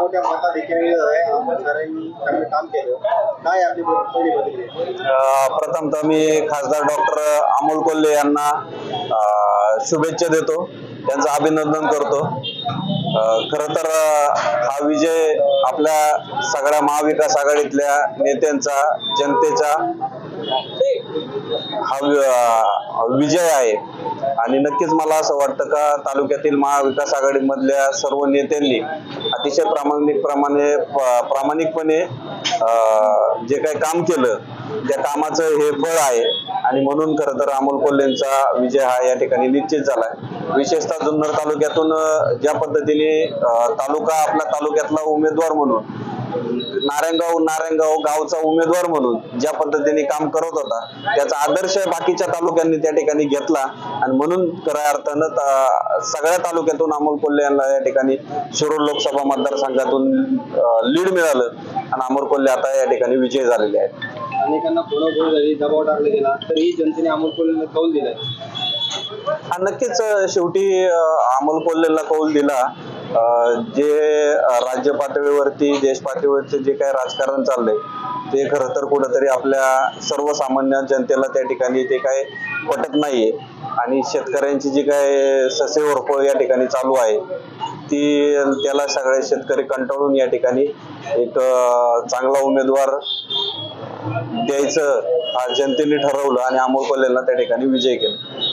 मोठ्या मताधिक्याने आपण सरांनी चांगलं काम केलं, काय आपली पहिली प्रतिक्रिया? प्रथमतः मी खासदार डॉक्टर अमोल कोल्हे यांना शुभेच्छा देतो, त्यांचं अभिनंदन करतो। खरं तर हा विजय आपल्या सगळ्या महाविकास आघाडीतल्या नेत्यांचा, जनतेचा हा विजय आहे आणि नक्कीच मला असं वाटतं का तालुक्यातील महाविकास आघाडीमधल्या सर्व नेत्यांनी अतिशय प्रामाणिकपणे जे काही काम केलं त्या कामाचं हे फळ आहे आणि म्हणून खरं तर अमोल कोल्हेंचा विजय हा या ठिकाणी निश्चित झालाय। विशेषतः जुन्नर तालुक्यातून ज्या पद्धतीने आपल्या तालुक्यातला उमेदवार म्हणून नारायणगाव गावचा उमेदवार म्हणून ज्या पद्धतीने काम करत होता त्याचा आदर्श बाकीच्या तालुक्यांनी त्या ठिकाणी घेतला आणि म्हणून खऱ्या अर्थानं सगळ्या तालुक्यातून अमोल कोल्हे यांना या ठिकाणी शिरूर लोकसभा मतदारसंघातून लीड मिळालं आणि अमोल कोल्हे आता या ठिकाणी विजय झालेले आहेत। अनेकांना फोडाफोड झाली, दबाव टाकला गेला, तरीही जनतेने अमोल कोल्हेला कौल दिलाय। हा नक्कीच शेवटी अमोल कोल्हेला कौल दिला। जे राज्य पातळीवरती, देश पातळीवरती जे काही राजकारण चाललंय ते खरं तर कुठंतरी आपल्या सर्वसामान्य जनतेला त्या ठिकाणी ते काय पटत नाहीये आणि शेतकऱ्यांची जी काय ससेहोरपळ या ठिकाणी चालू आहे त्याला सगळे शेतकरी कंटाळून या ठिकाणी एक चांगला उमेदवार द्यायचं हा जनतेने ठरवलं आणि अमोल कोल्हेला त्या ठिकाणी विजय केला।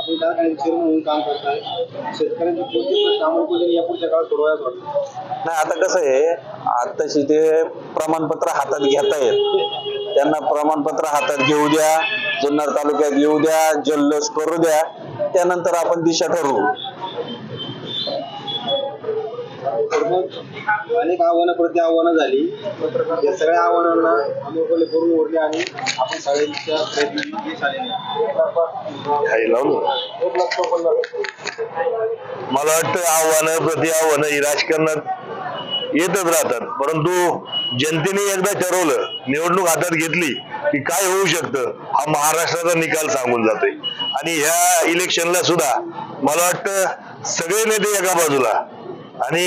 काम करताय, शेतकऱ्यांचे कोणते प्रश्न अमोल कोल्हे यापुढच्या काळात सोडवायला वाटतं? नाही, आता कसं आहे, आताशी ते प्रमाणपत्र हातात घेता येत, त्यांना प्रमाणपत्र हातात घेऊ द्या, जुन्नर तालुक्यात येऊ द्या, जल्लोष करू द्या, त्यानंतर आपण दिशा ठरवू। अनेक आव्हानं प्रति आव्हानं झाली, या सगळ्या आव्हानांना अमोल कोल्हे करून उरले आणि आपण सगळ्यांच्या प्रयत्नांनी यश आलेले। मला वाटतं आव्हानं प्रति आव्हानं ही राजकारणात येतच राहतात, परंतु जनतेने एकदा ठरवलं, निवडणूक हातात घेतली की काय होऊ शकतं हा महाराष्ट्राचा निकाल सांगून जातोय। आणि ह्या इलेक्शनला सुद्धा मला वाटतं सगळे नेते एका बाजूला आणि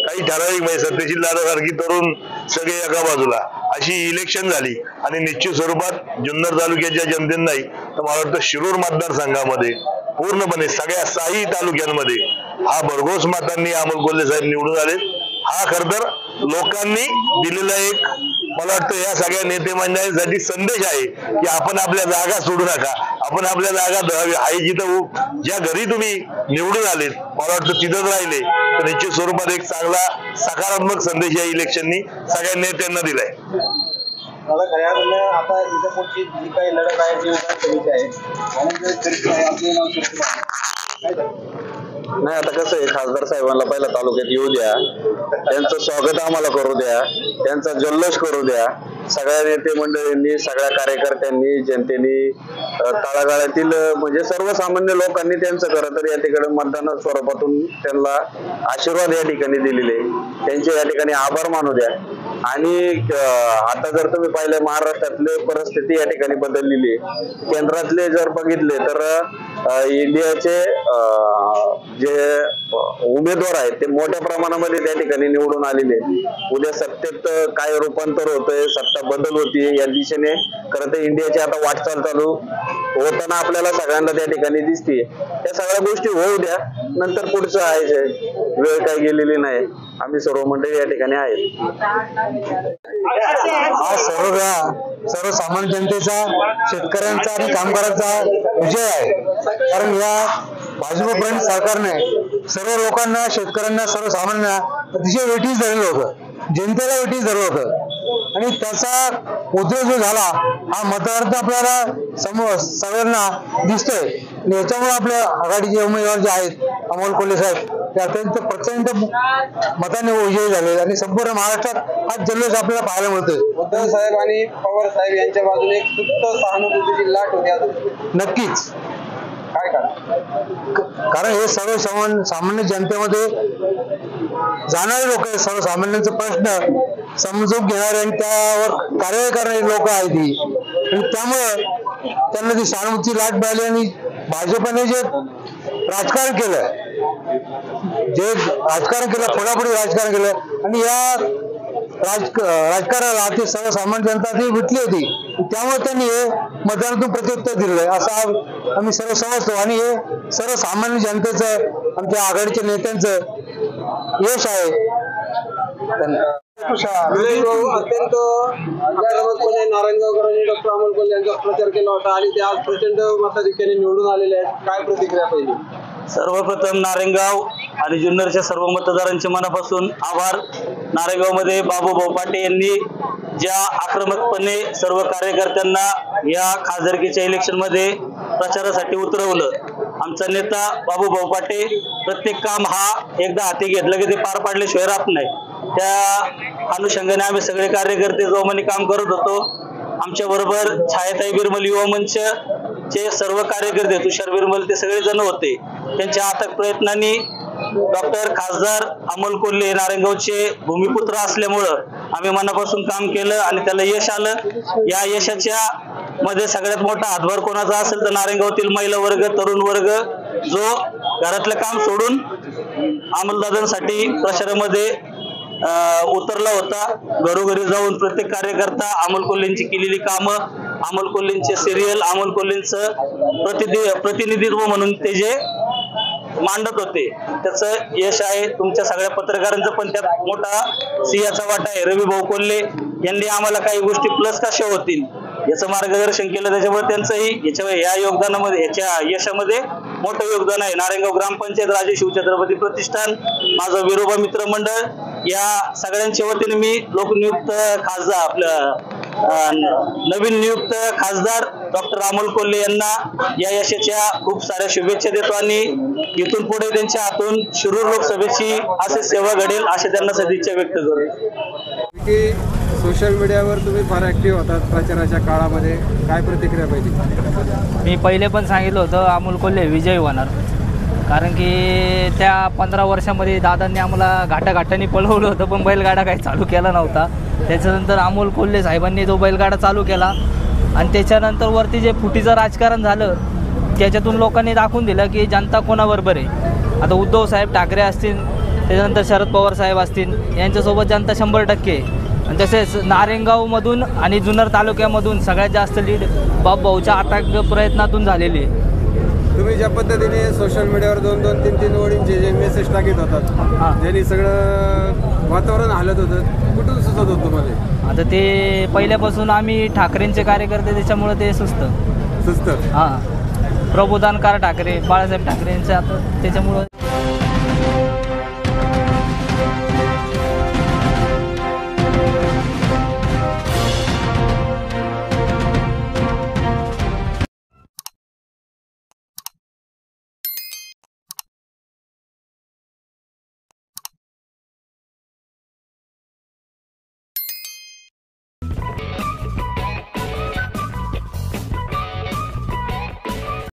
काही ठराविक म्हणजे सत्यशील दादासारखी तरुण सगळे एका बाजूला अशी इलेक्शन झाली आणि निश्चित स्वरूपात जुन्नर तालुक्याच्या जनतेने तर मला वाटतं शिरूर मतदारसंघामध्ये पूर्णपणे सगळ्या 6 तालुक्यांमध्ये हा भरघोस मतांनी अमोल कोल्हे साहेब निवडून आले। हा खरं तर लोकांनी दिलेला एक मला वाटतं या सगळ्या नेते मंडळींसाठी संदेश आहे की आपण आपल्या जागा सोडू नका, आपण आपल्या जागा धरावी, आहे जिथं ज्या घरी तुम्ही निवडून आलेत मला वाटतं तिथंच राहिले तर निश्चित स्वरूपात एक चांगला सकारात्मक संदेश या इलेक्शननी सगळ्या नेत्यांना दिलाय। मला खऱ्या अर्थाने आता इथं पुढची जी काही लढत आहे ती विधानसभेची आहे आणि आपले नाव नाही, आता कसं आहे, खासदार साहेबांना पहिला तालुक्यात येऊ द्या, त्यांचं स्वागत आम्हाला करू द्या, त्यांचा जल्लोष करू द्या। सगळ्या नेते मंडळींनी, सगळ्या कार्यकर्त्यांनी, जनतेने, तळागाळातील म्हणजे सर्वसामान्य लोकांनी त्यांचं खरं तर या ठिकाणी मतदान स्वरूपातून त्यांना आशीर्वाद या ठिकाणी दिलेले, त्यांचे या ठिकाणी आभार मानू द्या। आणि आता जर तुम्ही पाहिलं महाराष्ट्रातली परिस्थिती या ठिकाणी बदललेली आहे, केंद्रातले जर बघितले तर इंडियाचे जे उमेदवार आहेत ते मोठ्या प्रमाणामध्ये त्या ठिकाणी निवडून आलेले। उद्या सत्तेत काय रूपांतर होतंय, सत्ता बदल होतीये या दिशेने खरं तर इंडियाची आता वाटचाल चालू होताना आपल्याला सगळ्यांना त्या ठिकाणी दिसते. त्या सगळ्या गोष्टी होऊ द्या, नंतर पुढचं आहे. वेळ काही गेलेली नाही. आम्ही सर्व मंडळी या ठिकाणी आहेत. हा सर्वसामान्य जनतेचा, शेतकऱ्यांचा आणि कामगारांचा विजय आहे. कारण या भाजप प्रणित सरकारने सर्व लोकांना, शेतकऱ्यांना, सर्वसामान्यांना अतिशय वेठीस धरलं होतं, जनतेला वेठीस धरलं होतं. आणि त्याचा उद्रेक जो झाला हा मतदारांत आपल्याला सगळ्यांना दिसतोय. आणि याच्यामुळे आपल्या आघाडीचे उमेदवार जे आहेत अमोल कोल्हे साहेब ते अत्यंत प्रचंड मताने विजयी झाले आणि संपूर्ण महाराष्ट्रात हा जल्लोष आपल्याला पाहायला मिळतोय. उद्धव साहेब आणि पवार साहेब यांच्या बाजूने एक सुप्त सहानुभूतीची लाट होती अजून. नक्कीच. काय कारण हे सामान्य जनतेमध्ये जाणारे लोक आहेत. सर्वसामान्यांचे प्रश्न समजून घेणारे आणि त्यावर कार्यवाही करणारे लोक आहेत ही. आणि त्यामुळे त्यांना ती सहानुभूतीची लाट मिळाली. आणि भाजपने जे राजकारण केलं, फोडाफोडी राजकारण केलं आणि या राजकारणाला ती सर्वसामान्य जनता ती विटली होती. त्यामुळे त्यांनी हे मतदानातून प्रत्युत्तर दिलंय असं आम्ही सर्व समजतो. आणि हे सर्वसामान्य जनतेचं, आमच्या आघाडीच्या नेत्यांचं यश आहे. अत्यंत नारायणगावकरांनी डॉक्टर अमोल कोल्हे यांचा प्रचार केला होता आणि ते आज प्रचंड मताधिक्याने निवडून आलेले आहेत. काय प्रतिक्रिया पहिली? सर्वप्रथम नारायणगाव आणि जुन्नरच्या सर्व मतदारांचे मनापासून आभार. नारायणगावमध्ये बाबूभाऊ पाटे यांनी ज्या आक्रमकपणे सर्व कार्यकर्त्यांना या खासदारकीच्या इलेक्शनमध्ये प्रचारासाठी उतरवलं, आमचा नेता बाबूभाऊ पाटे प्रत्येक काम हा एकदा हाती घेतलं की ते पार पाडल्याशिवाय राहत नाही. त्या अनुषंगाने आम्ही सगळे कार्यकर्ते जोमाने काम करत होतो. आमच्या बरोबर छायाताई बिरमल युवा मंचचे सर्व कार्यकर्ते, तुषार बिरमल, ते सगळे जण होते. त्यांच्या अथक प्रयत्नांनी डॉक्टर खासदार अमोल कोल्हे नारायणगावचे भूमिपुत्र असल्यामुळं आम्ही मनापासून काम केलं आणि त्याला यश आलं. या यशाच्या मध्ये सगळ्यात मोठा हातभार कोणाचा असेल तर नारायणगावातील महिला वर्ग, तरुण वर्ग, जो घरातलं काम सोडून अमोलदादांसाठी प्रचारामध्ये उतरला होता. घरोघरी जाऊन प्रत्येक कार्यकर्ता अमोल कोल्हेंची केलेली कामं, अमोल कोल्हेंचे सिरियल, अमोल कोल्हेंचं प्रतिनिधित्व म्हणून ते जे मांडत होते, त्याचं यश आहे. तुमच्या सगळ्या पत्रकारांचं पण त्यात मोठा सिंहाचा वाटा आहे. रवी भाऊ कोल्हे यांनी आम्हाला काही गोष्टी प्लस कशा होतील याचं मार्गदर्शन केलं. त्याच्यामुळे त्यांचंही या योगदानामध्ये, याच्या यशामध्ये मोठं योगदान आहे. नारायणगाव ग्रामपंचायत, राजे शिवछत्रपती प्रतिष्ठान, माझं विरोबा मित्र मंडळ, या सगळ्यांच्या वतीने मी लोकनियुक्त खासदार, आपल्या नवीन नियुक्त खासदार डॉक्टर अमोल कोल्हे यांना या यशाच्या खूप साऱ्या शुभेच्छा देतो. आणि इथून पुढे त्यांच्या हातून शिरूर लोकसभेची अशी सेवा घडेल अशी त्यांना सदिच्छा व्यक्त करतो. की सोशल मीडियावर तुम्ही फार ऍक्टिव्ह होतात प्रचाराच्या काळामध्ये, काय प्रतिक्रिया पाहिजे? मी पहिले पण सांगितलं होतं अमोल कोल्हे विजयी होणार. कारण की त्या 15 वर्षामध्ये दादांनी आम्हाला घाटाघाटांनी पळवलं होतं, पण बैलगाडा काही चालू केला नव्हता. त्याच्यानंतर अमोल कोल्हे साहेबांनी तो बैलगाडा चालू केला आणि त्याच्यानंतर वरती जे फुटीचं राजकारण झालं त्याच्यातून लोकांनी दाखवून दिलं की जनता कोणाबरोबर आहे. आता उद्धव साहेब ठाकरे असतील, त्याच्यानंतर शरद पवार साहेब असतील, यांच्यासोबत जनता 100% आहे. आणि तसेच नारायणगावमधून आणि जुन्नर तालुक्यामधून सगळ्यात जास्त लीड बाबूभाऊच्या अथक प्रयत्नातून झालेली आहे. तुम्ही ज्या पद्धतीने सोशल मीडियावर 2-2, 3-3 ओळींचे जे मेसेज टाकीत होतात, ज्यांनी सगळं वातावरण हालत होतं, कुठून सुचत होतं तुम्हाला? आता ते पहिल्यापासून आम्ही ठाकरेंचे कार्यकर्ते, त्याच्यामुळे ते सुस्त सुचतं. हां, प्रबोधनकार ठाकरे, बाळासाहेब ठाकरेंचे आता त्याच्यामुळं